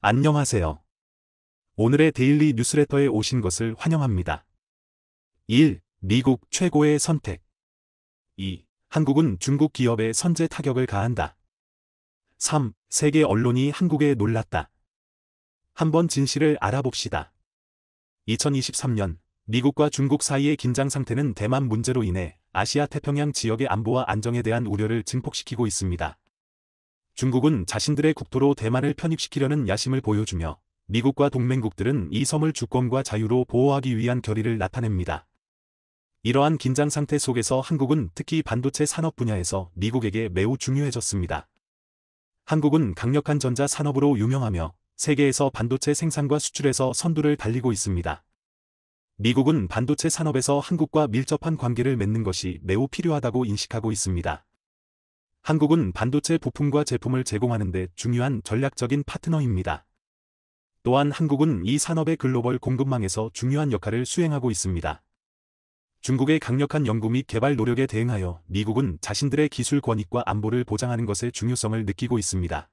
안녕하세요. 오늘의 데일리 뉴스레터에 오신 것을 환영합니다. 1. 미국 최고의 선택. 2. 한국은 중국 기업에 선제 타격을 가한다. 3. 세계 언론이 한국에 놀랐다. 한번 진실을 알아봅시다. 2023년 미국과 중국 사이의 긴장 상태는 대만 문제로 인해 아시아 태평양 지역의 안보와 안정에 대한 우려를 증폭시키고 있습니다. 중국은 자신들의 국토로 대만을 편입시키려는 야심을 보여주며 미국과 동맹국들은 이 섬을 주권과 자유로 보호하기 위한 결의를 나타냅니다. 이러한 긴장 상태 속에서 한국은 특히 반도체 산업 분야에서 미국에게 매우 중요해졌습니다. 한국은 강력한 전자 산업으로 유명하며 세계에서 반도체 생산과 수출에서 선두를 달리고 있습니다. 미국은 반도체 산업에서 한국과 밀접한 관계를 맺는 것이 매우 필요하다고 인식하고 있습니다. 한국은 반도체 부품과 제품을 제공하는 데 중요한 전략적인 파트너입니다. 또한 한국은 이 산업의 글로벌 공급망에서 중요한 역할을 수행하고 있습니다. 중국의 강력한 연구 및 개발 노력에 대응하여 미국은 자신들의 기술 권익과 안보를 보장하는 것의 중요성을 느끼고 있습니다.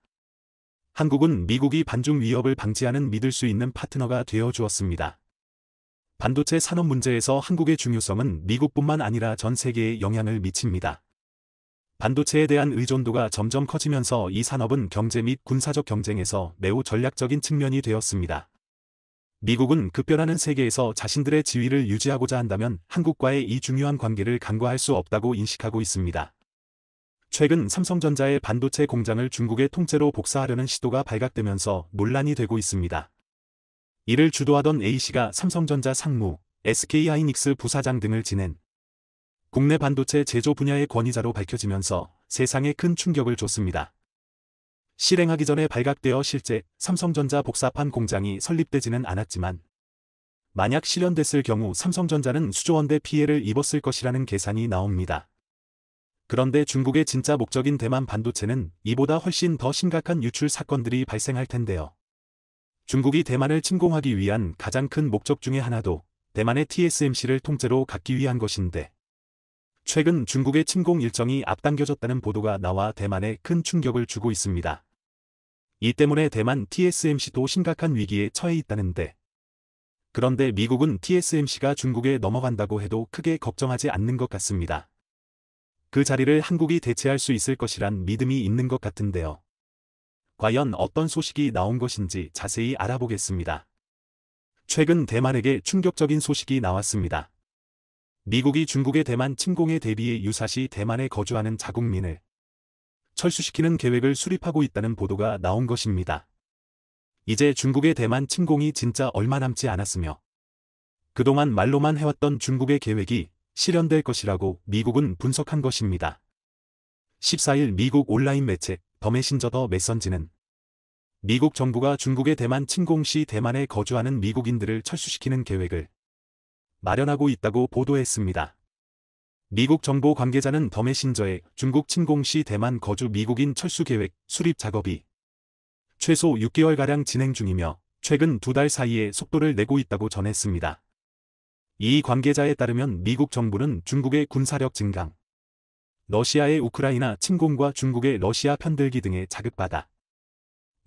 한국은 미국이 반중 위협을 방지하는 믿을 수 있는 파트너가 되어 주었습니다. 반도체 산업 문제에서 한국의 중요성은 미국뿐만 아니라 전 세계에 영향을 미칩니다. 반도체에 대한 의존도가 점점 커지면서 이 산업은 경제 및 군사적 경쟁에서 매우 전략적인 측면이 되었습니다. 미국은 급변하는 세계에서 자신들의 지위를 유지하고자 한다면 한국과의 이 중요한 관계를 간과할 수 없다고 인식하고 있습니다. 최근 삼성전자의 반도체 공장을 중국의 통째로 복사하려는 시도가 발각되면서 논란이 되고 있습니다. 이를 주도하던 A씨가 삼성전자 상무, SK하이닉스 부사장 등을 지낸 국내 반도체 제조 분야의 권위자로 밝혀지면서 세상에 큰 충격을 줬습니다. 실행하기 전에 발각되어 실제 삼성전자 복사판 공장이 설립되지는 않았지만 만약 실현됐을 경우 삼성전자는 수조 원대 피해를 입었을 것이라는 계산이 나옵니다. 그런데 중국의 진짜 목적인 대만 반도체는 이보다 훨씬 더 심각한 유출 사건들이 발생할 텐데요. 중국이 대만을 침공하기 위한 가장 큰 목적 중의 하나도 대만의 TSMC를 통째로 갖기 위한 것인데 최근 중국의 침공 일정이 앞당겨졌다는 보도가 나와 대만에 큰 충격을 주고 있습니다. 이 때문에 대만 TSMC도 심각한 위기에 처해 있다는데 그런데 미국은 TSMC가 중국에 넘어간다고 해도 크게 걱정하지 않는 것 같습니다. 그 자리를 한국이 대체할 수 있을 것이란 믿음이 있는 것 같은데요. 과연 어떤 소식이 나온 것인지 자세히 알아보겠습니다. 최근 대만에게 충격적인 소식이 나왔습니다. 미국이 중국의 대만 침공에 대비해 유사시 대만에 거주하는 자국민을 철수시키는 계획을 수립하고 있다는 보도가 나온 것입니다. 이제 중국의 대만 침공이 진짜 얼마 남지 않았으며 그동안 말로만 해왔던 중국의 계획이 실현될 것이라고 미국은 분석한 것입니다. 14일 미국 온라인 매체 더 메신저 더 메선지는 미국 정부가 중국의 대만 침공 시 대만에 거주하는 미국인들을 철수시키는 계획을 마련하고 있다고 보도했습니다. 미국 정보 관계자는 더 메신저에 중국 침공 시 대만 거주 미국인 철수 계획 수립 작업이 최소 6개월가량 진행 중이며 최근 2달 사이에 속도를 내고 있다고 전했습니다. 이 관계자에 따르면 미국 정부는 중국의 군사력 증강, 러시아의 우크라이나 침공과 중국의 러시아 편들기 등에 자극받아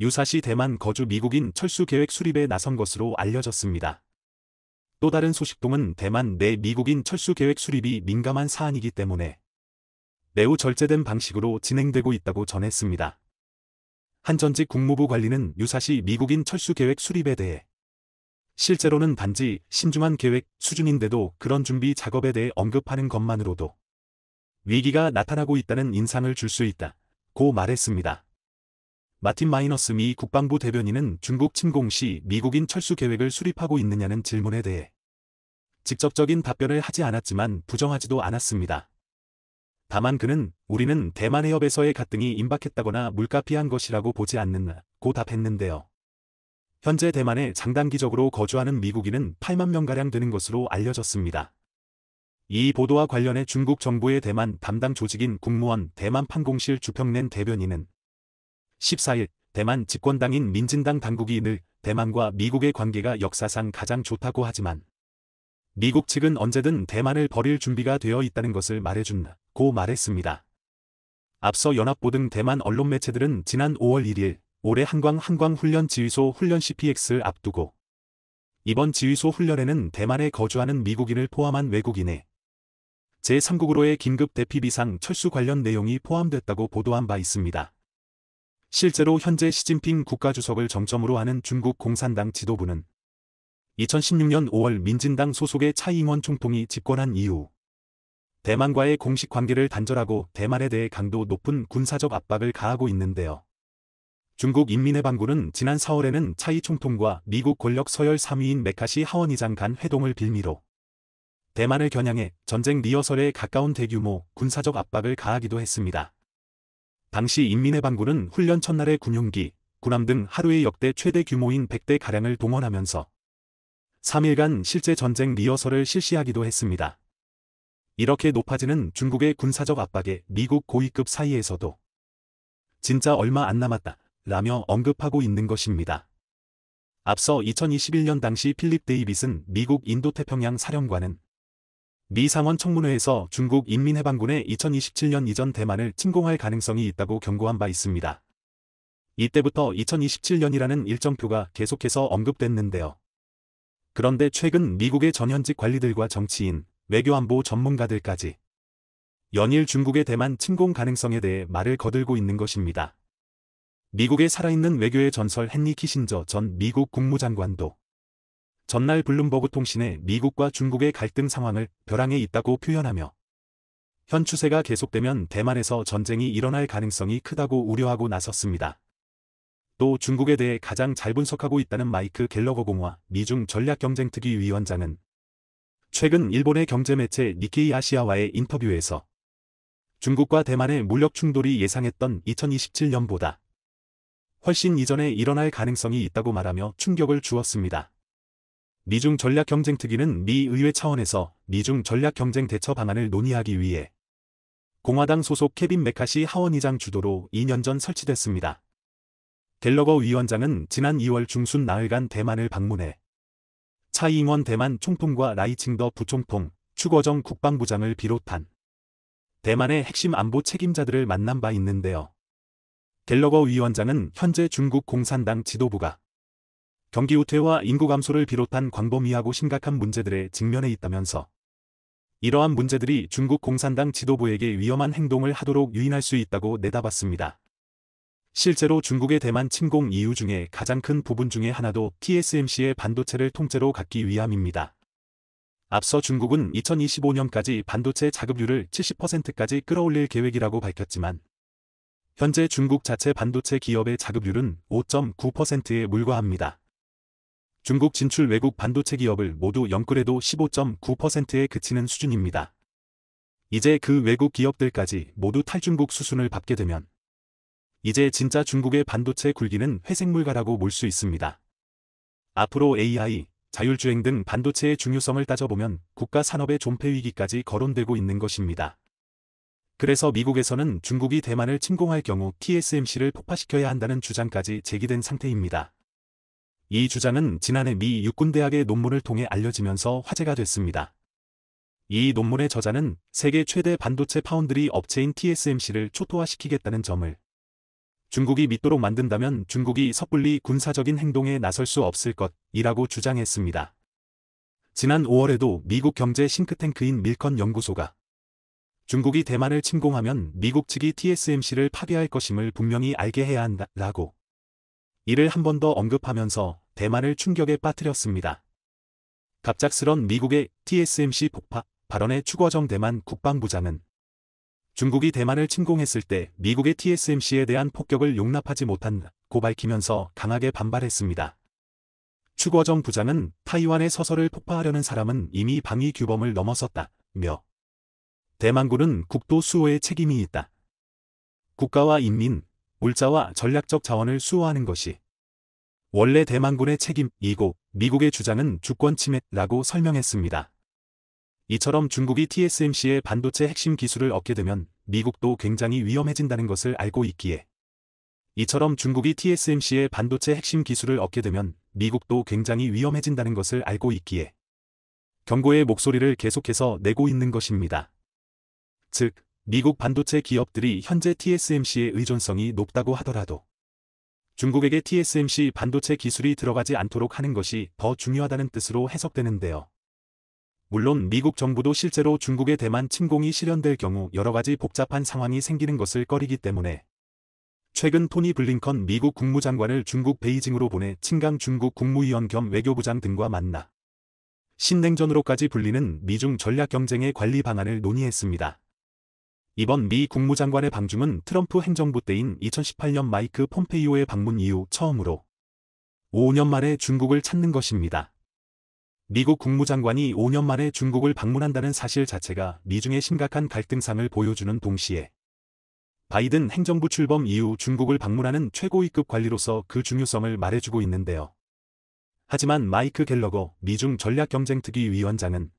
유사시 대만 거주 미국인 철수 계획 수립에 나선 것으로 알려졌습니다. 또 다른 소식통은 대만 내 미국인 철수 계획 수립이 민감한 사안이기 때문에 매우 절제된 방식으로 진행되고 있다고 전했습니다. 한 전직 국무부 관리는 유사시 미국인 철수 계획 수립에 대해 실제로는 단지 신중한 계획 수준인데도 그런 준비 작업에 대해 언급하는 것만으로도 위기가 나타나고 있다는 인상을 줄 수 있다고 말했습니다. 마틴 마이너스 미 국방부 대변인은 중국 침공 시 미국인 철수 계획을 수립하고 있느냐는 질문에 대해 직접적인 답변을 하지 않았지만 부정하지도 않았습니다. 다만 그는 우리는 대만 해협에서의 갈등이 임박했다거나 물가피한 것이라고 보지 않는다고 답했는데요. 현재 대만에 장단기적으로 거주하는 미국인은 8만 명가량 되는 것으로 알려졌습니다. 이 보도와 관련해 중국 정부의 대만 담당 조직인 국무원 대만 판공실 주평낸 대변인은 14일 대만 집권당인 민진당 당국이 늘 대만과 미국의 관계가 역사상 가장 좋다고 하지만 미국 측은 언제든 대만을 버릴 준비가 되어 있다는 것을 말해준다고 말했습니다. 앞서 연합보 등 대만 언론 매체들은 지난 5월 1일 올해 한광훈련지휘소 훈련 CPX를 앞두고 이번 지휘소 훈련에는 대만에 거주하는 미국인을 포함한 외국인의 제3국으로의 긴급 대피 비상 철수 관련 내용이 포함됐다고 보도한 바 있습니다. 실제로 현재 시진핑 국가주석을 정점으로 하는 중국 공산당 지도부는 2016년 5월 민진당 소속의 차이잉원 총통이 집권한 이후 대만과의 공식 관계를 단절하고 대만에 대해 강도 높은 군사적 압박을 가하고 있는데요. 중국 인민해방군은 지난 4월에는 차이 총통과 미국 권력 서열 3위인 메카시 하원의장 간 회동을 빌미로 대만을 겨냥해 전쟁 리허설에 가까운 대규모 군사적 압박을 가하기도 했습니다. 당시 인민해방군은 훈련 첫날에 군용기, 군함 등 하루에 역대 최대 규모인 100대가량을 동원하면서 3일간 실제 전쟁 리허설을 실시하기도 했습니다. 이렇게 높아지는 중국의 군사적 압박에 미국 고위급 사이에서도 진짜 얼마 안 남았다 라며 언급하고 있는 것입니다. 앞서 2021년 당시 필립 데이빗은 미국 인도태평양 사령관은 미 상원 청문회에서 중국 인민해방군의 2027년 이전 대만을 침공할 가능성이 있다고 경고한 바 있습니다. 이때부터 2027년이라는 일정표가 계속해서 언급됐는데요. 그런데 최근 미국의 전현직 관리들과 정치인, 외교안보 전문가들까지 연일 중국의 대만 침공 가능성에 대해 말을 거들고 있는 것입니다. 미국의 살아있는 외교의 전설 헨리 키신저 전 미국 국무장관도 전날 블룸버그 통신에 미국과 중국의 갈등 상황을 벼랑에 있다고 표현하며 현 추세가 계속되면 대만에서 전쟁이 일어날 가능성이 크다고 우려하고 나섰습니다. 또 중국에 대해 가장 잘 분석하고 있다는 마이크 갤러거 공화 미중 전략경쟁특위 위원장은 최근 일본의 경제매체 니케이 아시아와의 인터뷰에서 중국과 대만의 물력 충돌이 예상했던 2027년보다 훨씬 이전에 일어날 가능성이 있다고 말하며 충격을 주었습니다. 미중 전략경쟁특위는 미 의회 차원에서 미중 전략경쟁 대처 방안을 논의하기 위해 공화당 소속 케빈 메카시 하원의장 주도로 2년 전 설치됐습니다. 갤러거 위원장은 지난 2월 중순 나흘간 대만을 방문해 차이잉원 대만 총통과 라이칭더 부총통, 추거정 국방부장을 비롯한 대만의 핵심 안보 책임자들을 만난 바 있는데요. 갤러거 위원장은 현재 중국 공산당 지도부가 경기후퇴와 인구 감소를 비롯한 광범위하고 심각한 문제들에 직면해 있다면서 이러한 문제들이 중국 공산당 지도부에게 위험한 행동을 하도록 유인할 수 있다고 내다봤습니다. 실제로 중국의 대만 침공 이유 중에 가장 큰 부분 중에 하나도 TSMC의 반도체를 통째로 갖기 위함입니다. 앞서 중국은 2025년까지 반도체 자급률을 70%까지 끌어올릴 계획이라고 밝혔지만 현재 중국 자체 반도체 기업의 자급률은 5.9%에 불과합니다. 중국 진출 외국 반도체 기업을 모두 연끌해도 15.9%에 그치는 수준입니다. 이제 그 외국 기업들까지 모두 탈중국 수순을 밟게 되면 이제 진짜 중국의 반도체 굴기는 회색물가라고 볼 수 있습니다. 앞으로 AI, 자율주행 등 반도체의 중요성을 따져보면 국가 산업의 존폐 위기까지 거론되고 있는 것입니다. 그래서 미국에서는 중국이 대만을 침공할 경우 TSMC를 폭파시켜야 한다는 주장까지 제기된 상태입니다. 이 주장은 지난해 미 육군대학의 논문을 통해 알려지면서 화제가 됐습니다. 이 논문의 저자는 세계 최대 반도체 파운드리 업체인 TSMC를 초토화시키겠다는 점을 중국이 믿도록 만든다면 중국이 섣불리 군사적인 행동에 나설 수 없을 것이라고 주장했습니다. 지난 5월에도 미국 경제 싱크탱크인 밀컨 연구소가 중국이 대만을 침공하면 미국 측이 TSMC를 파괴할 것임을 분명히 알게 해야 한다라고 이를 한 번 더 언급하면서 대만을 충격에 빠뜨렸습니다. 갑작스런 미국의 TSMC 폭파 발언에 추거정 대만 국방부장은 중국이 대만을 침공했을 때 미국의 TSMC에 대한 폭격을 용납하지 못한다고 밝히면서 강하게 반발했습니다. 추거정 부장은 타이완의 서서를 폭파하려는 사람은 이미 방위 규범을 넘어섰다며 대만군은 국도 수호에 책임이 있다. 국가와 인민, 물자와 전략적 자원을 수호하는 것이 원래 대만군의 책임이고 미국의 주장은 주권 침해라고 설명했습니다. 이처럼 중국이 TSMC의 반도체 핵심 기술을 얻게 되면 미국도 굉장히 위험해진다는 것을 알고 있기에 이처럼 중국이 TSMC의 반도체 핵심 기술을 얻게 되면 미국도 굉장히 위험해진다는 것을 알고 있기에 경고의 목소리를 계속해서 내고 있는 것입니다. 즉, 미국 반도체 기업들이 현재 TSMC의 의존성이 높다고 하더라도 중국에게 TSMC 반도체 기술이 들어가지 않도록 하는 것이 더 중요하다는 뜻으로 해석되는데요. 물론 미국 정부도 실제로 중국의 대만 침공이 실현될 경우 여러 가지 복잡한 상황이 생기는 것을 꺼리기 때문에 최근 토니 블링컨 미국 국무장관을 중국 베이징으로 보내 칭강 중국 국무위원 겸 외교부장 등과 만나 신냉전으로까지 불리는 미중 전략 경쟁의 관리 방안을 논의했습니다. 이번 미 국무장관의 방중은 트럼프 행정부 때인 2018년 마이크 폼페이오의 방문 이후 처음으로 5년 만에 중국을 찾는 것입니다. 미국 국무장관이 5년 만에 중국을 방문한다는 사실 자체가 미중의 심각한 갈등상을 보여주는 동시에 바이든 행정부 출범 이후 중국을 방문하는 최고위급 관리로서 그 중요성을 말해주고 있는데요. 하지만 마이크 갤러거 미중 전략경쟁특위 위원장은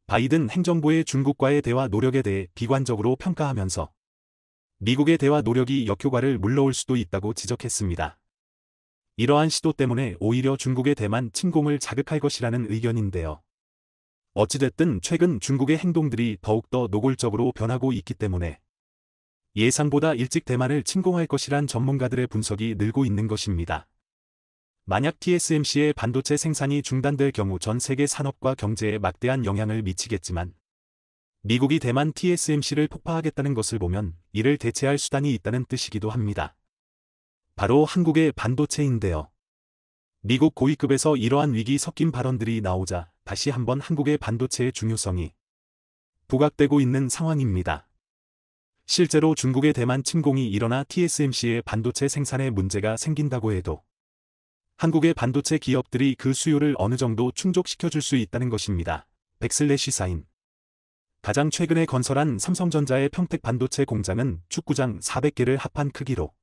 바이든 행정부의 중국과의 대화 노력에 대해 비관적으로 평가하면서 미국의 대화 노력이 역효과를 물러올 수도 있다고 지적했습니다. 이러한 시도 때문에 오히려 중국의 대만 침공을 자극할 것이라는 의견인데요. 어찌됐든 최근 중국의 행동들이 더욱더 노골적으로 변하고 있기 때문에 예상보다 일찍 대만을 침공할 것이란 전문가들의 분석이 늘고 있는 것입니다. 만약 TSMC의 반도체 생산이 중단될 경우 전 세계 산업과 경제에 막대한 영향을 미치겠지만 미국이 대만 TSMC를 폭파하겠다는 것을 보면 이를 대체할 수단이 있다는 뜻이기도 합니다. 바로 한국의 반도체인데요. 미국 고위급에서 이러한 위기 섞인 발언들이 나오자 다시 한번 한국의 반도체의 중요성이 부각되고 있는 상황입니다. 실제로 중국의 대만 침공이 일어나 TSMC의 반도체 생산에 문제가 생긴다고 해도 한국의 반도체 기업들이 그 수요를 어느 정도 충족시켜줄 수 있다는 것입니다. 백슬래시사인 가장 최근에 건설한 삼성전자의 평택 반도체 공장은 축구장 400개를 합한 크기로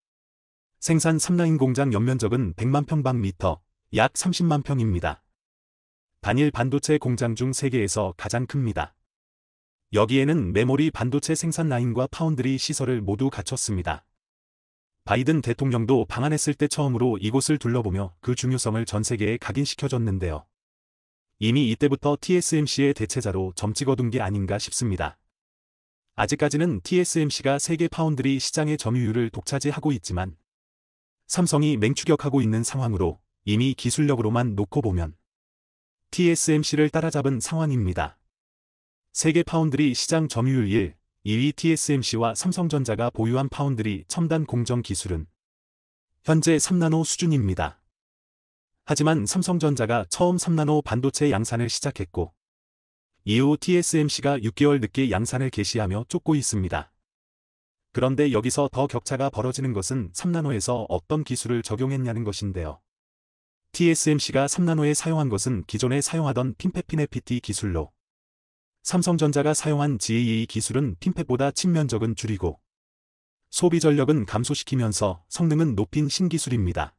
생산 3라인 공장 연면적은 100만 평방미터, 약 30만 평입니다. 단일 반도체 공장 중 세계에서 가장 큽니다. 여기에는 메모리 반도체 생산 라인과 파운드리 시설을 모두 갖췄습니다. 바이든 대통령도 방한했을 때 처음으로 이곳을 둘러보며 그 중요성을 전 세계에 각인시켜줬는데요. 이미 이때부터 TSMC의 대체자로 점 찍어둔 게 아닌가 싶습니다. 아직까지는 TSMC가 세계 파운드리 시장의 점유율을 독차지하고 있지만 삼성이 맹추격하고 있는 상황으로 이미 기술력으로만 놓고 보면 TSMC를 따라잡은 상황입니다. 세계 파운드리 시장 점유율 1, 2위 TSMC와 삼성전자가 보유한 파운드리 첨단 공정 기술은 현재 3나노 수준입니다. 하지만 삼성전자가 처음 3나노 반도체 양산을 시작했고 이후 TSMC가 6개월 늦게 양산을 개시하며 쫓고 있습니다. 그런데 여기서 더 격차가 벌어지는 것은 3나노에서 어떤 기술을 적용했냐는 것인데요. TSMC가 3나노에 사용한 것은 기존에 사용하던 핀펫 FT 기술로 삼성전자가 사용한 GAA 기술은 핀펫보다 측면적은 줄이고 소비 전력은 감소시키면서 성능은 높인 신기술입니다.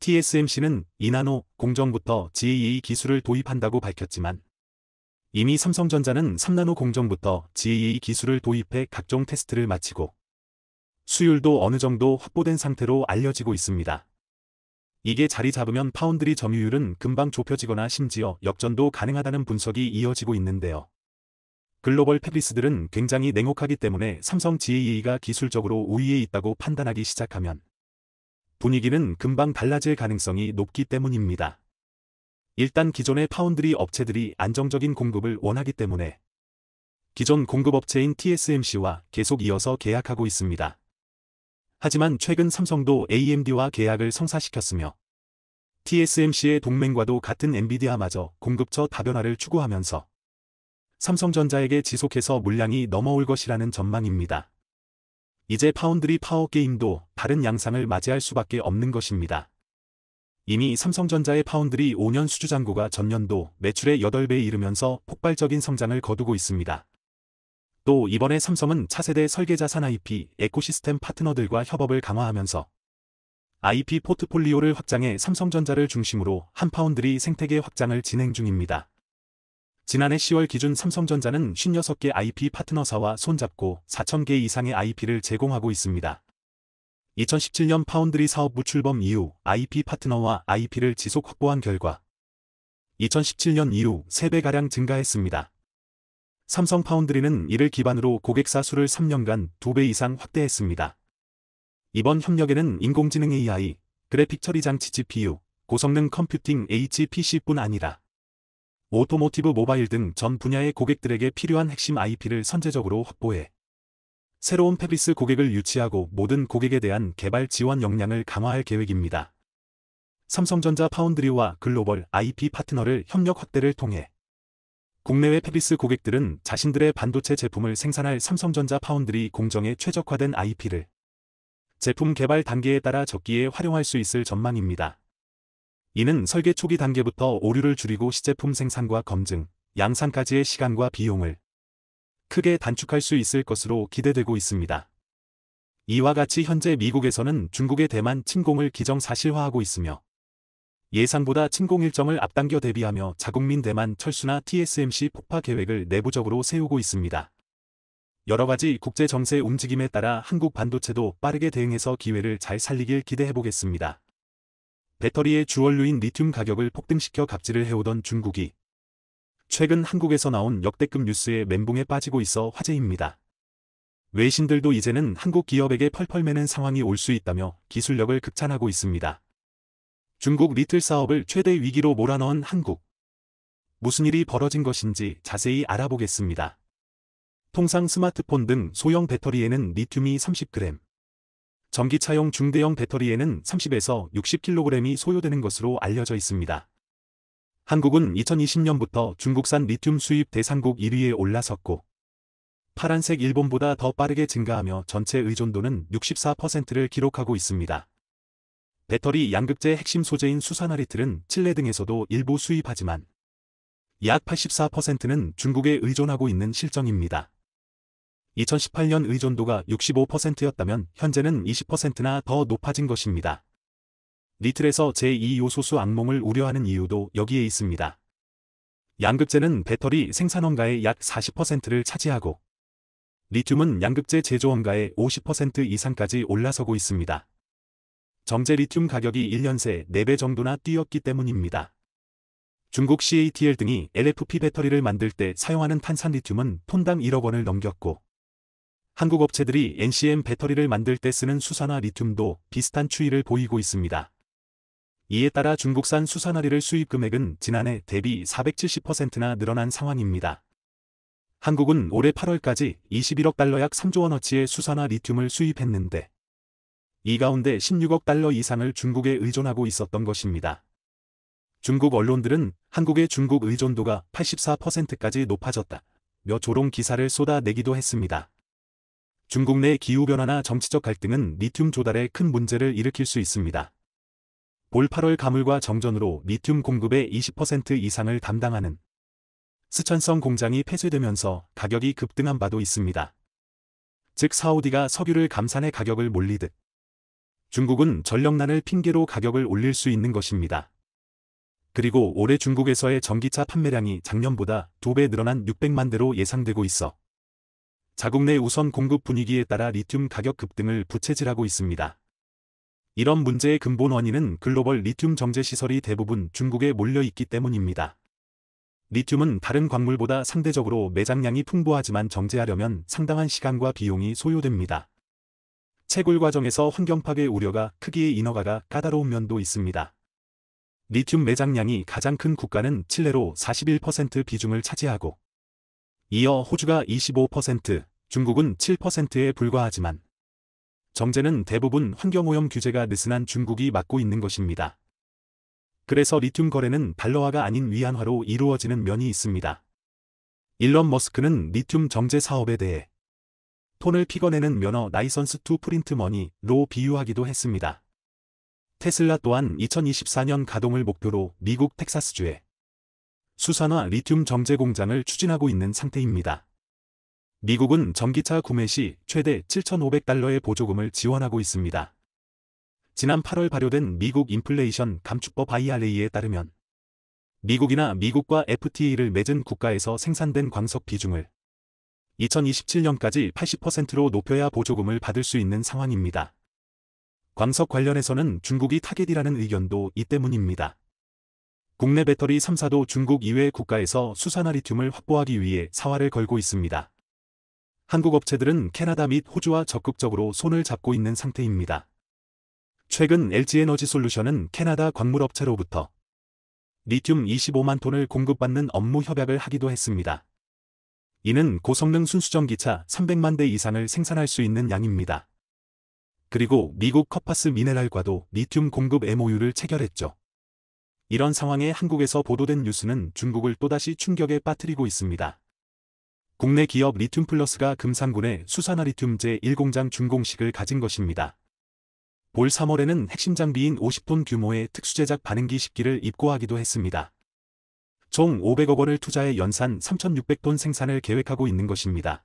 TSMC는 2나노 공정부터 GAA 기술을 도입한다고 밝혔지만 이미 삼성전자는 3나노 공정부터 GAA 기술을 도입해 각종 테스트를 마치고 수율도 어느 정도 확보된 상태로 알려지고 있습니다. 이게 자리 잡으면 파운드리 점유율은 금방 좁혀지거나 심지어 역전도 가능하다는 분석이 이어지고 있는데요. 글로벌 패브리스들은 굉장히 냉혹하기 때문에 삼성 GAA가 기술적으로 우위에 있다고 판단하기 시작하면 분위기는 금방 달라질 가능성이 높기 때문입니다. 일단 기존의 파운드리 업체들이 안정적인 공급을 원하기 때문에 기존 공급업체인 TSMC와 계속 이어서 계약하고 있습니다. 하지만 최근 삼성도 AMD와 계약을 성사시켰으며 TSMC의 동맹과도 같은 엔비디아마저 공급처 다변화를 추구하면서 삼성전자에게 지속해서 물량이 넘어올 것이라는 전망입니다. 이제 파운드리 파워게임도 다른 양상을 맞이할 수밖에 없는 것입니다. 이미 삼성전자의 파운드리 5년 수주잔고가 전년도 매출의 8배에 이르면서 폭발적인 성장을 거두고 있습니다. 또 이번에 삼성은 차세대 설계자산 IP 에코시스템 파트너들과 협업을 강화하면서 IP 포트폴리오를 확장해 삼성전자를 중심으로 한파운드리 생태계 확장을 진행 중입니다. 지난해 10월 기준 삼성전자는 56개 IP 파트너사와 손잡고 4,000개 이상의 IP를 제공하고 있습니다. 2017년 파운드리 사업부 출범 이후 IP 파트너와 IP를 지속 확보한 결과 2017년 이후 3배가량 증가했습니다. 삼성 파운드리는 이를 기반으로 고객사 수를 3년간 2배 이상 확대했습니다. 이번 협력에는 인공지능 AI, 그래픽 처리 장치 GPU, 고성능 컴퓨팅 HPC뿐 아니라 오토모티브 모바일 등 전 분야의 고객들에게 필요한 핵심 IP를 선제적으로 확보해 새로운 패비스 고객을 유치하고 모든 고객에 대한 개발 지원 역량을 강화할 계획입니다. 삼성전자 파운드리와 글로벌 IP 파트너를 협력 확대를 통해 국내외 패비스 고객들은 자신들의 반도체 제품을 생산할 삼성전자 파운드리 공정에 최적화된 IP를 제품 개발 단계에 따라 적기에 활용할 수 있을 전망입니다. 이는 설계 초기 단계부터 오류를 줄이고 시제품 생산과 검증, 양산까지의 시간과 비용을 크게 단축할 수 있을 것으로 기대되고 있습니다. 이와 같이 현재 미국에서는 중국의 대만 침공을 기정사실화하고 있으며 예상보다 침공 일정을 앞당겨 대비하며 자국민 대만 철수나 TSMC 폭파 계획을 내부적으로 세우고 있습니다. 여러 가지 국제 정세 움직임에 따라 한국 반도체도 빠르게 대응해서 기회를 잘 살리길 기대해보겠습니다. 배터리의 주원료인 리튬 가격을 폭등시켜 갑질을 해오던 중국이 최근 한국에서 나온 역대급 뉴스에 멘붕에 빠지고 있어 화제입니다. 외신들도 이제는 한국 기업에게 펄펄 매는 상황이 올 수 있다며 기술력을 극찬하고 있습니다. 중국 리틀 사업을 최대 위기로 몰아넣은 한국. 무슨 일이 벌어진 것인지 자세히 알아보겠습니다. 통상 스마트폰 등 소형 배터리에는 리튬이 30g, 전기차용 중대형 배터리에는 30에서 60kg이 소요되는 것으로 알려져 있습니다. 한국은 2020년부터 중국산 리튬 수입 대상국 1위에 올라섰고 파란색 일본보다 더 빠르게 증가하며 전체 의존도는 64%를 기록하고 있습니다. 배터리 양극재 핵심 소재인 수산화리틀은 칠레 등에서도 일부 수입하지만 약 84%는 중국에 의존하고 있는 실정입니다. 2018년 의존도가 65%였다면 현재는 20%나 더 높아진 것입니다. 리틀에서 제2요소수 악몽을 우려하는 이유도 여기에 있습니다. 양극재는 배터리 생산원가의 약 40%를 차지하고 리튬은 양극재 제조원가의 50% 이상까지 올라서고 있습니다. 정제 리튬 가격이 1년 새 4배 정도나 뛰었기 때문입니다. 중국 CATL 등이 LFP 배터리를 만들 때 사용하는 탄산 리튬은 톤당 1억 원을 넘겼고 한국 업체들이 NCM 배터리를 만들 때 쓰는 수산화 리튬도 비슷한 추이를 보이고 있습니다. 이에 따라 중국산 수산화리를 수입 금액은 지난해 대비 470%나 늘어난 상황입니다. 한국은 올해 8월까지 21억 달러 약 3조 원어치의 수산화 리튬을 수입했는데 이 가운데 16억 달러 이상을 중국에 의존하고 있었던 것입니다. 중국 언론들은 한국의 중국 의존도가 84%까지 높아졌다며 조롱 기사를 쏟아내기도 했습니다. 중국 내 기후변화나 정치적 갈등은 리튬 조달에 큰 문제를 일으킬 수 있습니다. 올 8월 가물과 정전으로 리튬 공급의 20% 이상을 담당하는 스촨성 공장이 폐쇄되면서 가격이 급등한 바도 있습니다. 즉 사우디가 석유를 감산해 가격을 몰리듯 중국은 전력난을 핑계로 가격을 올릴 수 있는 것입니다. 그리고 올해 중국에서의 전기차 판매량이 작년보다 2배 늘어난 600만 대로 예상되고 있어 자국 내 우선 공급 분위기에 따라 리튬 가격 급등을 부채질하고 있습니다. 이런 문제의 근본 원인은 글로벌 리튬 정제 시설이 대부분 중국에 몰려 있기 때문입니다. 리튬은 다른 광물보다 상대적으로 매장량이 풍부하지만 정제하려면 상당한 시간과 비용이 소요됩니다. 채굴 과정에서 환경 파괴 우려가 크기에 인허가가 까다로운 면도 있습니다. 리튬 매장량이 가장 큰 국가는 칠레로 41% 비중을 차지하고 이어 호주가 25%, 중국은 7%에 불과하지만 정제는 대부분 환경오염 규제가 느슨한 중국이 맡고 있는 것입니다. 그래서 리튬 거래는 달러화가 아닌 위안화로 이루어지는 면이 있습니다. 일론 머스크는 리튬 정제 사업에 대해 톤을 피거내는 면허 라이선스 투 프린트 머니로 비유하기도 했습니다. 테슬라 또한 2024년 가동을 목표로 미국 텍사스주에 수산화 리튬 정제 공장을 추진하고 있는 상태입니다. 미국은 전기차 구매 시 최대 7,500달러의 보조금을 지원하고 있습니다. 지난 8월 발효된 미국 인플레이션 감축법 IRA에 따르면 미국이나 미국과 FTA를 맺은 국가에서 생산된 광석 비중을 2027년까지 80%로 높여야 보조금을 받을 수 있는 상황입니다. 광석 관련해서는 중국이 타겟이라는 의견도 이 때문입니다. 국내 배터리 3사도 중국 이외 국가에서 수산화 리튬을 확보하기 위해 사활을 걸고 있습니다. 한국 업체들은 캐나다 및 호주와 적극적으로 손을 잡고 있는 상태입니다. 최근 LG에너지솔루션은 캐나다 광물업체로부터 리튬 25만 톤을 공급받는 업무 협약을 하기도 했습니다. 이는 고성능 순수전기차 300만 대 이상을 생산할 수 있는 양입니다. 그리고 미국 커파스 미네랄과도 리튬 공급 MOU를 체결했죠. 이런 상황에 한국에서 보도된 뉴스는 중국을 또다시 충격에 빠뜨리고 있습니다. 국내 기업 리튬플러스가 금산군에 수산화 리튬 제1공장 준공식을 가진 것입니다. 올 3월에는 핵심 장비인 50톤 규모의 특수제작 반응기 10기를 입고하기도 했습니다. 총 500억 원을 투자해 연산 3,600톤 생산을 계획하고 있는 것입니다.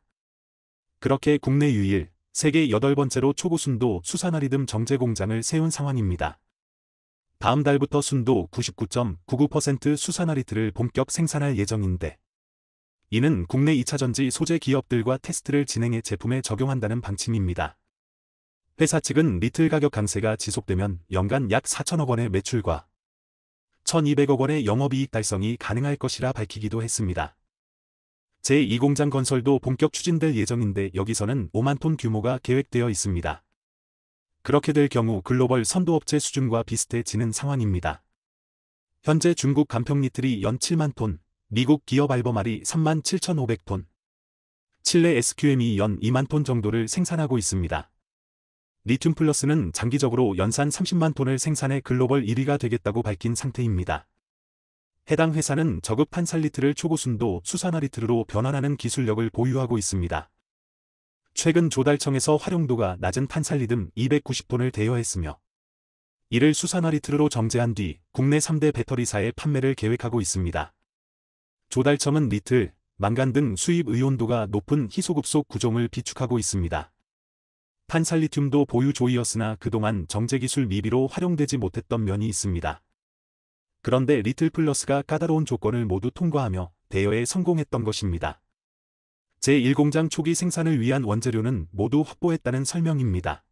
그렇게 국내 유일, 세계 8번째로 초고순도 수산화 리튬 정제 공장을 세운 상황입니다. 다음 달부터 순도 99.99% 수산화 리튬을 본격 생산할 예정인데, 이는 국내 2차전지 소재 기업들과 테스트를 진행해 제품에 적용한다는 방침입니다. 회사 측은 리튬 가격 강세가 지속되면 연간 약 4천억 원의 매출과 1,200억 원의 영업이익 달성이 가능할 것이라 밝히기도 했습니다. 제2공장 건설도 본격 추진될 예정인데 여기서는 5만 톤 규모가 계획되어 있습니다. 그렇게 될 경우 글로벌 선도업체 수준과 비슷해지는 상황입니다. 현재 중국 간평 리튬이 연 7만 톤, 미국 기업 알버말이 3만 7,500톤, 칠레 SQM이 연 2만 톤 정도를 생산하고 있습니다. 리튬 플러스는 장기적으로 연산 30만 톤을 생산해 글로벌 1위가 되겠다고 밝힌 상태입니다. 해당 회사는 저급 탄산 리튬을 초고순도 수산화 리튬으로 변환하는 기술력을 보유하고 있습니다. 최근 조달청에서 활용도가 낮은 탄산 리튬 290톤을 대여했으며, 이를 수산화 리튬으로 정제한 뒤 국내 3대 배터리사에 판매를 계획하고 있습니다. 조달청은 리튬, 망간 등 수입 의존도가 높은 희소급속 구종을 비축하고 있습니다. 탄산 리튬도 보유 조이었으나 그동안 정제기술 미비로 활용되지 못했던 면이 있습니다. 그런데 리튬 플러스가 까다로운 조건을 모두 통과하며 대여에 성공했던 것입니다. 제1공장 초기 생산을 위한 원재료는 모두 확보했다는 설명입니다.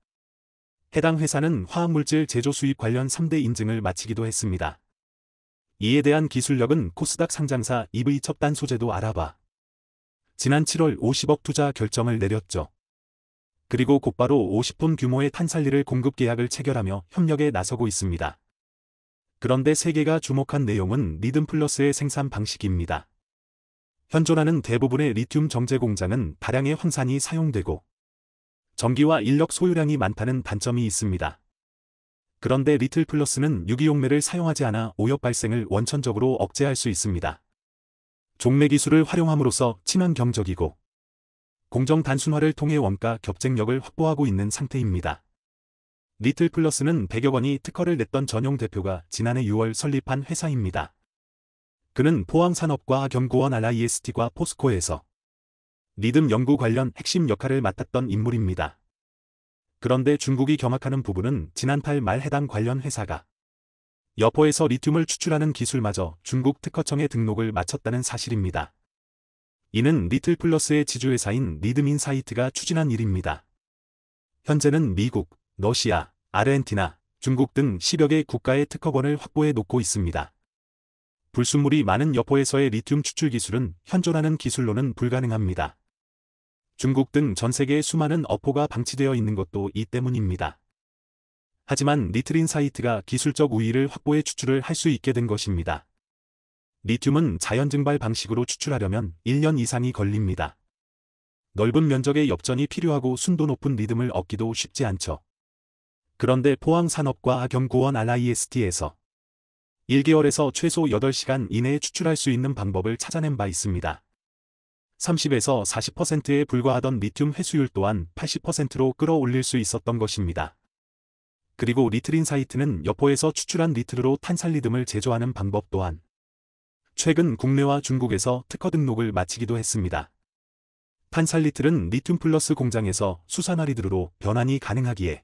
해당 회사는 화학물질 제조 수입 관련 3대 인증을 마치기도 했습니다. 이에 대한 기술력은 코스닥 상장사 EV 첩단 소재도 알아봐 지난 7월 50억 투자 결정을 내렸죠. 그리고 곧바로 50톤 규모의 탄산리를 공급 계약을 체결하며 협력에 나서고 있습니다. 그런데 세계가 주목한 내용은 리튬 플러스의 생산 방식입니다. 현존하는 대부분의 리튬 정제 공장은 다량의 황산이 사용되고 전기와 인력 소요량이 많다는 단점이 있습니다. 그런데 리튬 플러스는 유기용매를 사용하지 않아 오염 발생을 원천적으로 억제할 수 있습니다. 종매 기술을 활용함으로써 친환 경적이고 공정 단순화를 통해 원가 경쟁력을 확보하고 있는 상태입니다. 리튬 플러스는 100여 원이 특허를 냈던 전용 대표가 지난해 6월 설립한 회사입니다. 그는 포항산업과학연구원 RIST과 포스코에서 리튬 연구 관련 핵심 역할을 맡았던 인물입니다. 그런데 중국이 경악하는 부분은 지난달 말 해당 관련 회사가 여포에서 리튬을 추출하는 기술마저 중국 특허청에 등록을 마쳤다는 사실입니다. 이는 리튬 플러스의 지주회사인 리듬인사이트가 추진한 일입니다. 현재는 미국, 러시아, 아르헨티나, 중국 등 10여 개 국가의 특허권을 확보해 놓고 있습니다. 불순물이 많은 여포에서의 리튬 추출 기술은 현존하는 기술로는 불가능합니다. 중국 등 전 세계의 수많은 어포가 방치되어 있는 것도 이 때문입니다. 하지만 리틀인사이트가 기술적 우위를 확보해 추출을 할 수 있게 된 것입니다. 리튬은 자연 증발 방식으로 추출하려면 1년 이상이 걸립니다. 넓은 면적의 엽전이 필요하고 순도 높은 리듬을 얻기도 쉽지 않죠. 그런데 포항산업과학연구원 RIST에서 1개월에서 최소 8시간 이내에 추출할 수 있는 방법을 찾아낸 바 있습니다. 30에서 40%에 불과하던 리튬 회수율 또한 80%로 끌어올릴 수 있었던 것입니다. 그리고 리틀인사이트는 여포에서 추출한 리튬으로 탄산리듬을 제조하는 방법 또한 최근 국내와 중국에서 특허 등록을 마치기도 했습니다. 탄산리튬은 리튬 플러스 공장에서 수산화 리튬으로 변환이 가능하기에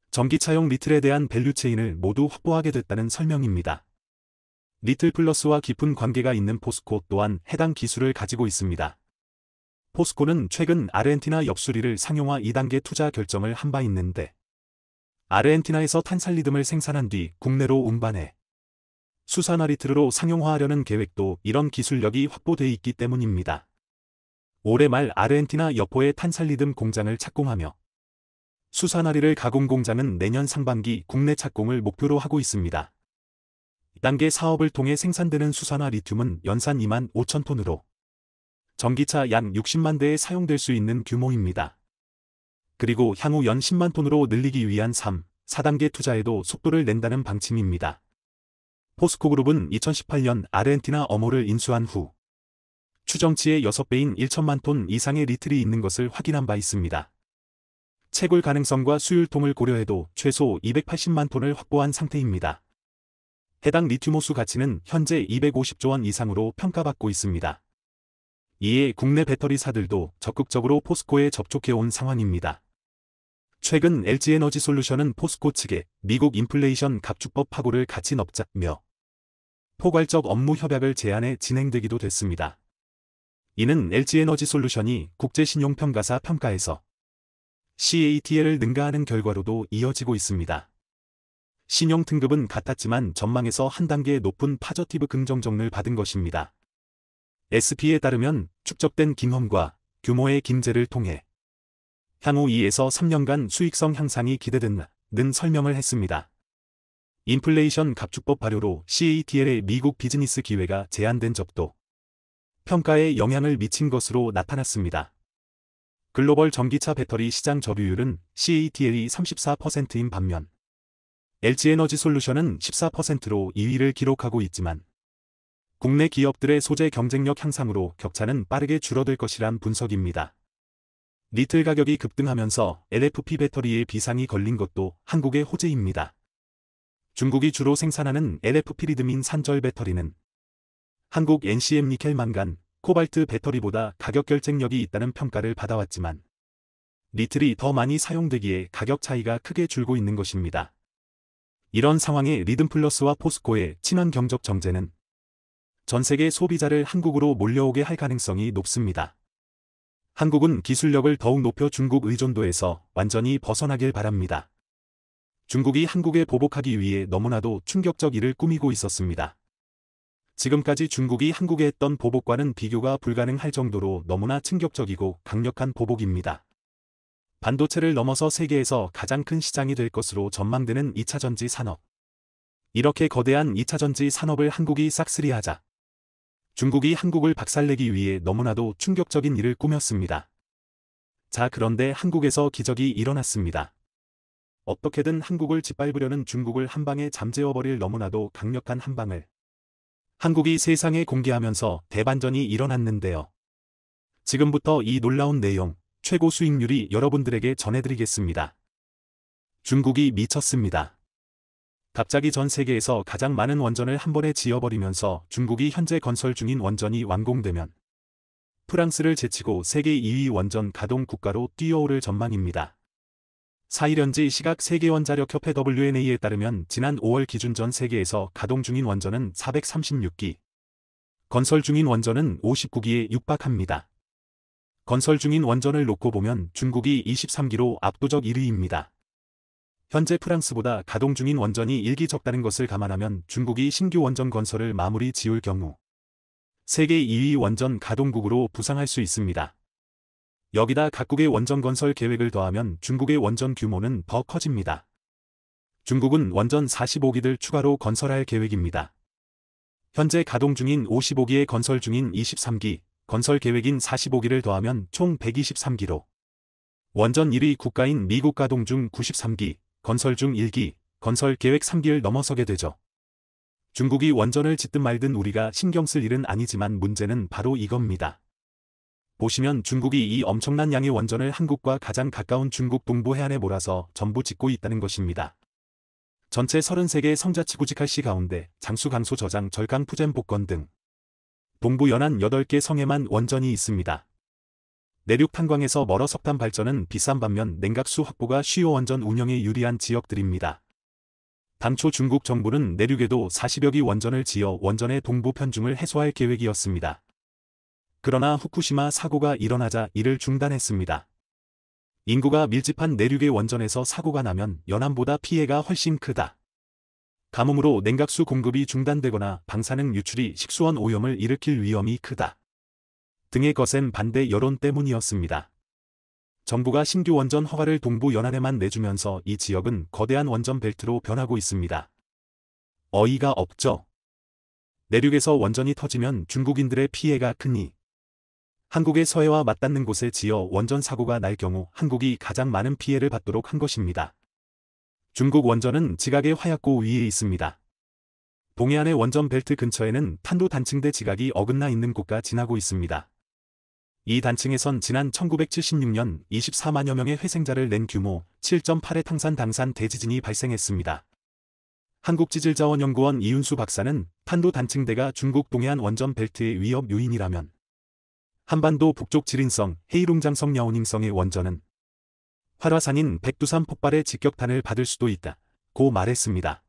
전기차용 리튬에 대한 밸류체인을 모두 확보하게 됐다는 설명입니다. 리튬 플러스와 깊은 관계가 있는 포스코 또한 해당 기술을 가지고 있습니다. 포스코는 최근 아르헨티나 엽수리를 상용화 2단계 투자 결정을 한 바 있는데 아르헨티나에서 탄산리듬을 생산한 뒤 국내로 운반해 수산화 리튬으로 상용화하려는 계획도 이런 기술력이 확보돼 있기 때문입니다. 올해 말 아르헨티나 여포의 탄살리듬 공장을 착공하며 수산화리를 가공 공장은 내년 상반기 국내 착공을 목표로 하고 있습니다. 이 단계 사업을 통해 생산되는 수산화 리튬은 연산 2만 5천 톤으로 전기차 약 60만 대에 사용될 수 있는 규모입니다. 그리고 향후 연 10만 톤으로 늘리기 위한 3, 4단계 투자에도 속도를 낸다는 방침입니다. 포스코그룹은 2018년 아르헨티나 어모를 인수한 후 추정치의 6배인 1천만 톤 이상의 리틀이 있는 것을 확인한 바 있습니다. 채굴 가능성과 수율통을 고려해도 최소 280만 톤을 확보한 상태입니다. 해당 리튬 호수 가치는 현재 250조 원 이상으로 평가받고 있습니다. 이에 국내 배터리사들도 적극적으로 포스코에 접촉해온 상황입니다. 최근 LG에너지솔루션은 포스코 측에 미국 인플레이션 감축법 파고를 같이 넣자며 포괄적 업무 협약을 제안해 진행되기도 됐습니다. 이는 LG에너지솔루션이 국제신용평가사 평가에서 CATL을 능가하는 결과로도 이어지고 있습니다. 신용 등급은 같았지만 전망에서 한 단계 높은 파저티브 긍정정을 받은 것입니다. SP에 따르면 축적된 김험과 규모의 김제를 통해 향후 2에서 3년간 수익성 향상이 기대된다는 설명을 했습니다. 인플레이션 감축법 발효로 CATL의 미국 비즈니스 기회가 제한된 적도 평가에 영향을 미친 것으로 나타났습니다. 글로벌 전기차 배터리 시장 점유율은 CATL이 34%인 반면 LG에너지솔루션은 14%로 2위를 기록하고 있지만 국내 기업들의 소재 경쟁력 향상으로 격차는 빠르게 줄어들 것이란 분석입니다. 리틀 가격이 급등하면서 LFP 배터리에 비상이 걸린 것도 한국의 호재입니다. 중국이 주로 생산하는 LFP 리듬인 산절 배터리는 한국 NCM 니켈 망간, 코발트 배터리보다 가격 결정력이 있다는 평가를 받아왔지만 리틀이 더 많이 사용되기에 가격 차이가 크게 줄고 있는 것입니다. 이런 상황에 리듬플러스와 포스코의 친환 경적 정제는 전 세계 소비자를 한국으로 몰려오게 할 가능성이 높습니다. 한국은 기술력을 더욱 높여 중국 의존도에서 완전히 벗어나길 바랍니다. 중국이 한국에 보복하기 위해 너무나도 충격적 일을 꾸미고 있었습니다. 지금까지 중국이 한국에 했던 보복과는 비교가 불가능할 정도로 너무나 충격적이고 강력한 보복입니다. 반도체를 넘어서 세계에서 가장 큰 시장이 될 것으로 전망되는 2차전지 산업. 이렇게 거대한 2차전지 산업을 한국이 싹쓸이하자 중국이 한국을 박살내기 위해 너무나도 충격적인 일을 꾸몄습니다. 자, 그런데 한국에서 기적이 일어났습니다. 어떻게든 한국을 짓밟으려는 중국을 한방에 잠재워버릴 너무나도 강력한 한방을 한국이 세상에 공개하면서 대반전이 일어났는데요. 지금부터 이 놀라운 내용, 최고 수익률이 여러분들에게 전해드리겠습니다. 중국이 미쳤습니다. 갑자기 전 세계에서 가장 많은 원전을 한 번에 지어버리면서 중국이 현재 건설 중인 원전이 완공되면 프랑스를 제치고 세계 2위 원전 가동 국가로 뛰어오를 전망입니다. 4일 현지 시각 세계원자력협회 WNA에 따르면 지난 5월 기준 전 세계에서 가동 중인 원전은 436기, 건설 중인 원전은 59기에 육박합니다. 건설 중인 원전을 놓고 보면 중국이 23기로 압도적 1위입니다. 현재 프랑스보다 가동 중인 원전이 1기 적다는 것을 감안하면 중국이 신규 원전 건설을 마무리 지을 경우 세계 2위 원전 가동국으로 부상할 수 있습니다. 여기다 각국의 원전 건설 계획을 더하면 중국의 원전 규모는 더 커집니다. 중국은 원전 45기를 추가로 건설할 계획입니다. 현재 가동 중인 55기에 건설 중인 23기, 건설 계획인 45기를 더하면 총 123기로 원전 1위 국가인 미국 가동 중 93기, 건설 중 1기, 건설 계획 3기를 넘어서게 되죠. 중국이 원전을 짓든 말든 우리가 신경 쓸 일은 아니지만 문제는 바로 이겁니다. 보시면 중국이 이 엄청난 양의 원전을 한국과 가장 가까운 중국 동부 해안에 몰아서 전부 짓고 있다는 것입니다. 전체 33개 성자치구직할시 가운데 장수, 강소, 저장, 절강, 푸젠, 복건 등 동부 연안 8개 성에만 원전이 있습니다. 내륙 탄광에서 멀어 석탄 발전은 비싼 반면 냉각수 확보가 쉬워 원전 운영에 유리한 지역들입니다. 당초 중국 정부는 내륙에도 40여 기 원전을 지어 원전의 동부 편중을 해소할 계획이었습니다. 그러나 후쿠시마 사고가 일어나자 이를 중단했습니다. 인구가 밀집한 내륙의 원전에서 사고가 나면 연안보다 피해가 훨씬 크다. 가뭄으로 냉각수 공급이 중단되거나 방사능 유출이 식수원 오염을 일으킬 위험이 크다. 등의 거센 반대 여론 때문이었습니다. 정부가 신규 원전 허가를 동부 연안에만 내주면서 이 지역은 거대한 원전 벨트로 변하고 있습니다. 어이가 없죠. 내륙에서 원전이 터지면 중국인들의 피해가 크니 한국의 서해와 맞닿는 곳에 지어 원전 사고가 날 경우 한국이 가장 많은 피해를 받도록 한 것입니다. 중국 원전은 지각의 화약고 위에 있습니다. 동해안의 원전 벨트 근처에는 탄도 단층대 지각이 어긋나 있는 곳가 지나고 있습니다. 이 단층에선 지난 1976년 24만여 명의 회생자를 낸 규모 7.8의 탕산 당산 대지진이 발생했습니다. 한국지질자원연구원 이윤수 박사는 탄도 단층대가 중국 동해안 원전 벨트의 위협 요인이라면 한반도 북쪽 지린성, 헤이룽장성 랴오닝성의 원전은 활화산인 백두산 폭발의 직격탄을 받을 수도 있다고 말했습니다.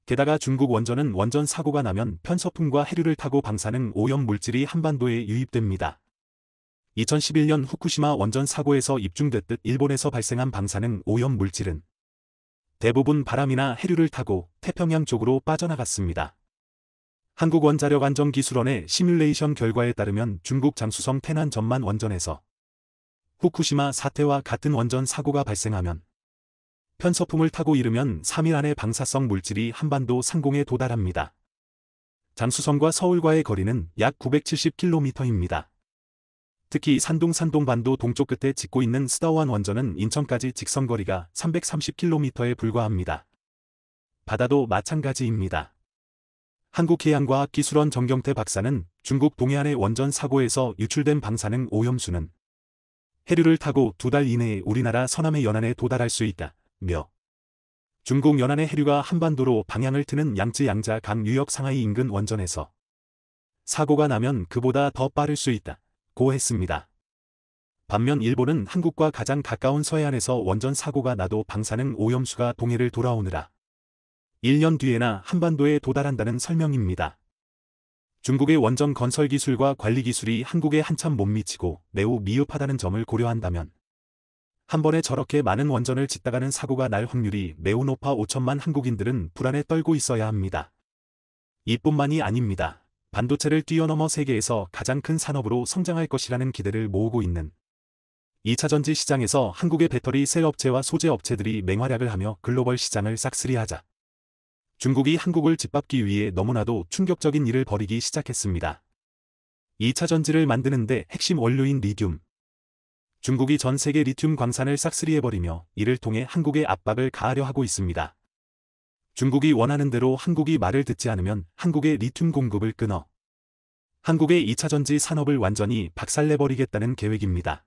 게다가 중국 원전은 원전 사고가 나면 편서풍과 해류를 타고 방사능 오염 물질이 한반도에 유입됩니다. 2011년 후쿠시마 원전 사고에서 입증됐듯 일본에서 발생한 방사능 오염 물질은 대부분 바람이나 해류를 타고 태평양 쪽으로 빠져나갔습니다. 한국원자력안전기술원의 시뮬레이션 결과에 따르면 중국 장쑤성 태난 전만 원전에서 후쿠시마 사태와 같은 원전 사고가 발생하면 편서풍을 타고 이르면 3일 안에 방사성 물질이 한반도 상공에 도달합니다. 장쑤성과 서울과의 거리는 약 970km입니다. 특히 산둥반도 동쪽 끝에 짓고 있는 스다오안 원전은 인천까지 직선거리가 330km에 불과합니다. 바다도 마찬가지입니다. 한국해양과학기술원 정경태 박사는 중국 동해안의 원전 사고에서 유출된 방사능 오염수는 해류를 타고 2달 이내에 우리나라 서남해 연안에 도달할 수 있다며 중국 연안의 해류가 한반도로 방향을 트는 양쯔 양자 강 유역 상하이 인근 원전에서 사고가 나면 그보다 더 빠를 수 있다고 했습니다. 반면 일본은 한국과 가장 가까운 서해안에서 원전 사고가 나도 방사능 오염수가 동해를 돌아오느라 1년 뒤에나 한반도에 도달한다는 설명입니다. 중국의 원전 건설 기술과 관리 기술이 한국에 한참 못 미치고 매우 미흡하다는 점을 고려한다면 한 번에 저렇게 많은 원전을 짓다가는 사고가 날 확률이 매우 높아 5천만 한국인들은 불안에 떨고 있어야 합니다. 이뿐만이 아닙니다. 반도체를 뛰어넘어 세계에서 가장 큰 산업으로 성장할 것이라는 기대를 모으고 있는 2차전지 시장에서 한국의 배터리 셀 업체와 소재 업체들이 맹활약을 하며 글로벌 시장을 싹쓸이하자 중국이 한국을 짓밟기 위해 너무나도 충격적인 일을 벌이기 시작했습니다. 2차전지를 만드는데 핵심 원료인 리튬. 중국이 전 세계 리튬 광산을 싹쓸이해버리며 이를 통해 한국에 압박을 가하려 하고 있습니다. 중국이 원하는 대로 한국이 말을 듣지 않으면 한국의 리튬 공급을 끊어 한국의 2차전지 산업을 완전히 박살내버리겠다는 계획입니다.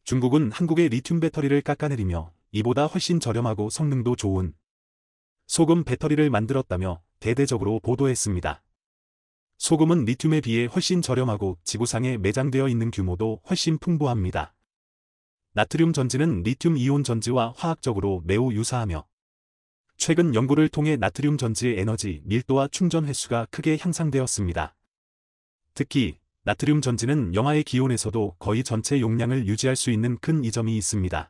중국은 한국의 리튬 배터리를 깎아내리며 이보다 훨씬 저렴하고 성능도 좋은 소금 배터리를 만들었다며 대대적으로 보도했습니다. 소금은 리튬에 비해 훨씬 저렴하고 지구상에 매장되어 있는 규모도 훨씬 풍부합니다. 나트륨 전지는 리튬 이온 전지와 화학적으로 매우 유사하며 최근 연구를 통해 나트륨 전지의 에너지 밀도와 충전 횟수가 크게 향상되었습니다. 특히 나트륨 전지는 영하의 기온에서도 거의 전체 용량을 유지할 수 있는 큰 이점이 있습니다.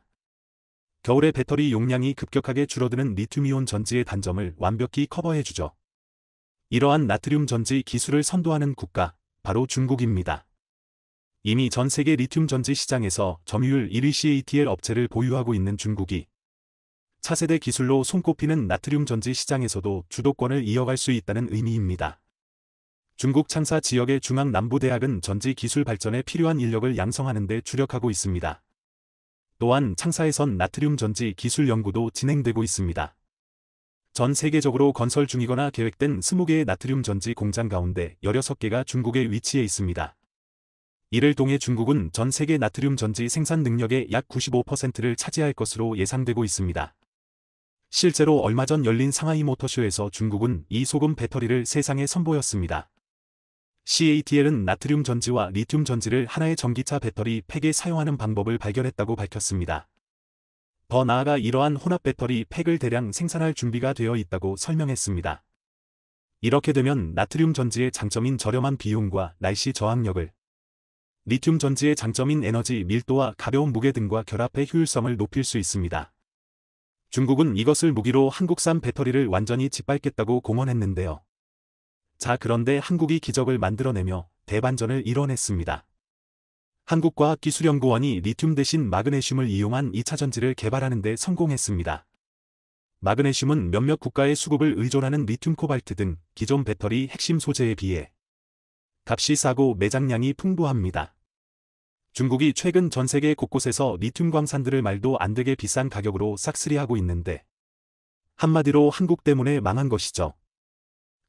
겨울에 배터리 용량이 급격하게 줄어드는 리튬이온 전지의 단점을 완벽히 커버해주죠. 이러한 나트륨 전지 기술을 선도하는 국가, 바로 중국입니다. 이미 전 세계 리튬 전지 시장에서 점유율 1위 CATL 업체를 보유하고 있는 중국이 차세대 기술로 손꼽히는 나트륨 전지 시장에서도 주도권을 이어갈 수 있다는 의미입니다. 중국 창사 지역의 중앙남부대학은 전지 기술 발전에 필요한 인력을 양성하는 데 주력하고 있습니다. 또한 창사에선 나트륨 전지 기술 연구도 진행되고 있습니다. 전 세계적으로 건설 중이거나 계획된 20개의 나트륨 전지 공장 가운데 16개가 중국에 위치해 있습니다. 이를 통해 중국은 전 세계 나트륨 전지 생산 능력의 약 95%를 차지할 것으로 예상되고 있습니다. 실제로 얼마 전 열린 상하이 모터쇼에서 중국은 이 소금 배터리를 세상에 선보였습니다. CATL은 나트륨 전지와 리튬 전지를 하나의 전기차 배터리 팩에 사용하는 방법을 발견했다고 밝혔습니다. 더 나아가 이러한 혼합 배터리 팩을 대량 생산할 준비가 되어 있다고 설명했습니다. 이렇게 되면 나트륨 전지의 장점인 저렴한 비용과 날씨 저항력을 리튬 전지의 장점인 에너지 밀도와 가벼운 무게 등과 결합해 효율성을 높일 수 있습니다. 중국은 이것을 무기로 한국산 배터리를 완전히 짓밟겠다고 공언했는데요. 자, 그런데 한국이 기적을 만들어내며 대반전을 이뤄냈습니다. 한국과학기술연구원이 리튬 대신 마그네슘을 이용한 2차 전지를 개발하는 데 성공했습니다. 마그네슘은 몇몇 국가의 수급을 의존하는 리튬 코발트 등 기존 배터리 핵심 소재에 비해 값이 싸고 매장량이 풍부합니다. 중국이 최근 전 세계 곳곳에서 리튬 광산들을 말도 안 되게 비싼 가격으로 싹쓸이하고 있는데 한마디로 한국 때문에 망한 것이죠.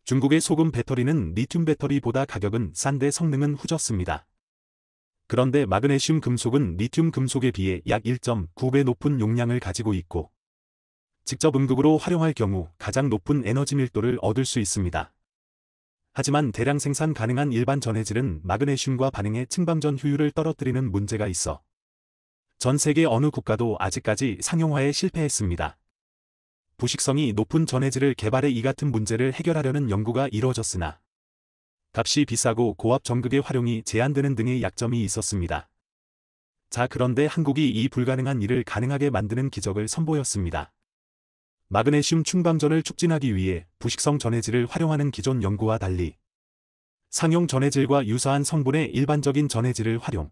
중국의 소금 배터리는 리튬 배터리보다 가격은 싼데 성능은 후졌습니다. 그런데 마그네슘 금속은 리튬 금속에 비해 약 1.9배 높은 용량을 가지고 있고 직접 음극으로 활용할 경우 가장 높은 에너지 밀도를 얻을 수 있습니다. 하지만 대량 생산 가능한 일반 전해질은 마그네슘과 반응해 층방전 효율을 떨어뜨리는 문제가 있어 전 세계 어느 국가도 아직까지 상용화에 실패했습니다. 부식성이 높은 전해질을 개발해 이 같은 문제를 해결하려는 연구가 이루어졌으나 값이 비싸고 고압 전극의 활용이 제한되는 등의 약점이 있었습니다. 자, 그런데 한국이 이 불가능한 일을 가능하게 만드는 기적을 선보였습니다. 마그네슘 충방전을 촉진하기 위해 부식성 전해질을 활용하는 기존 연구와 달리 상용 전해질과 유사한 성분의 일반적인 전해질을 활용,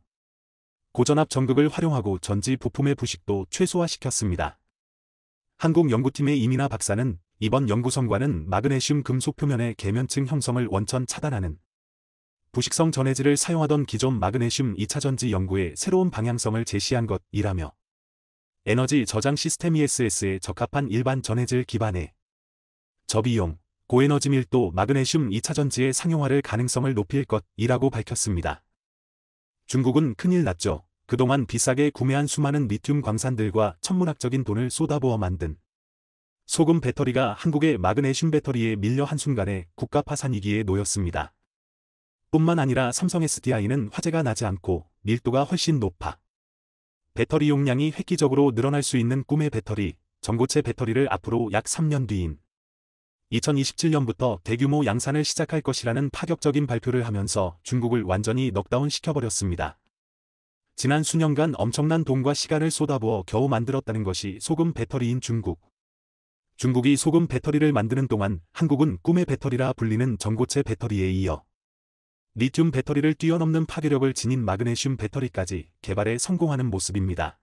고전압 전극을 활용하고 전지 부품의 부식도 최소화시켰습니다. 한국 연구팀의 이민아 박사는 이번 연구 성과는 마그네슘 금속 표면의 계면층 형성을 원천 차단하는 부식성 전해질을 사용하던 기존 마그네슘 2차 전지 연구의 새로운 방향성을 제시한 것이라며 에너지 저장 시스템 ESS에 적합한 일반 전해질 기반의 저비용, 고에너지 밀도 마그네슘 2차 전지의 상용화를 가능성을 높일 것이라고 밝혔습니다. 중국은 큰일 났죠. 그동안 비싸게 구매한 수많은 리튬 광산들과 천문학적인 돈을 쏟아부어 만든 소금 배터리가 한국의 마그네슘 배터리에 밀려 한순간에 국가 파산 위기에 놓였습니다. 뿐만 아니라 삼성 SDI는 화재가 나지 않고 밀도가 훨씬 높아 배터리 용량이 획기적으로 늘어날 수 있는 꿈의 배터리, 전고체 배터리를 앞으로 약 3년 뒤인 2027년부터 대규모 양산을 시작할 것이라는 파격적인 발표를 하면서 중국을 완전히 넉다운 시켜버렸습니다. 지난 수년간 엄청난 돈과 시간을 쏟아부어 겨우 만들었다는 것이 소금 배터리인 중국. 중국이 소금 배터리를 만드는 동안 한국은 꿈의 배터리라 불리는 전고체 배터리에 이어 리튬 배터리를 뛰어넘는 파괴력을 지닌 마그네슘 배터리까지 개발에 성공하는 모습입니다.